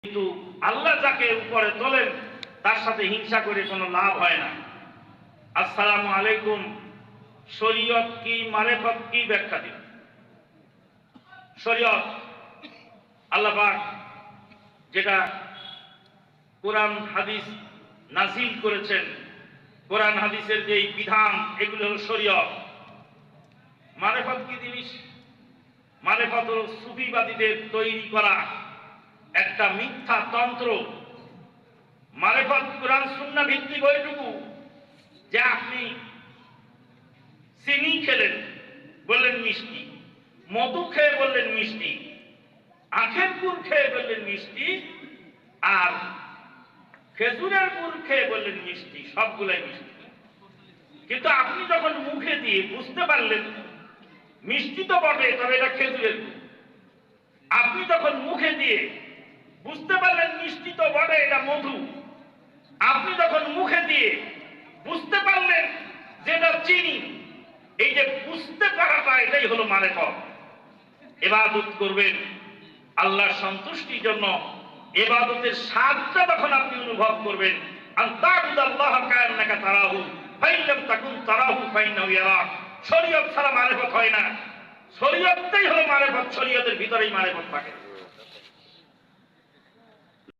কিন্তু আল্লাহ যাকে উপরে তোলেন তার সাথে হিংসা করে কোনো লাভ হয় না। আসসালামু আলাইকুম। শরীয়ত কি, মারেফত কি, ব্যাখ্যা দিন। শরীয়ত আল্লাহ পাক যেটা কোরআন হাদিস নাযিল করেছেন, কোরআন হাদিসের যে বিধান, এগুলো হলো শরীয়ত। মারেফত কি জিনিস? মারেফত হলো সুফিবাদীদের তৈরি করা একটা মিথ্যা তন্ত্র। মারেফত কোরআন সুন্নাহ ভিত্তিক ওইটুকু যে আপনি চিনি খেলেন, বললেন মিষ্টি, মধু খেয়ে বললেন মিষ্টি, আখের গুড় খেয়ে বললেন মিষ্টি, আর খেজুরের গুড় খেয়ে বললেন মিষ্টি, সবগুলাই মিষ্টি। কিন্তু আপনি যখন মুখে দিয়ে বুঝতে পারলেন মিষ্টি তো বটে, তবে এটা খেজুরের গুড়। আপনি যখন মুখে দিয়ে বুঝতে পারলেন মিষ্টি তো বটে, এটা মধু। আপনি যখন মুখে দিয়ে বুঝতে পারলেন যেটা চিনি, এই যে বুঝতে পারাটা, এটাই হলো মারেফত। ইবাদত করবেন আল্লাহর সন্তুষ্টির জন্য, ইবাদতের স্বাদটা তখন আপনি অনুভব করবেন। আনতাবুদাল্লাহ কান্নাকা তারাহু ফাইন লাম তাকুন তারাহু ফাইন্নাহু ইয়ারাক। শরীয়ত ছাড়া মারেফত হয় না। শরীয়তটাই হলো মারেফত, শরীয়তের ভিতরেই মারেফত থাকে।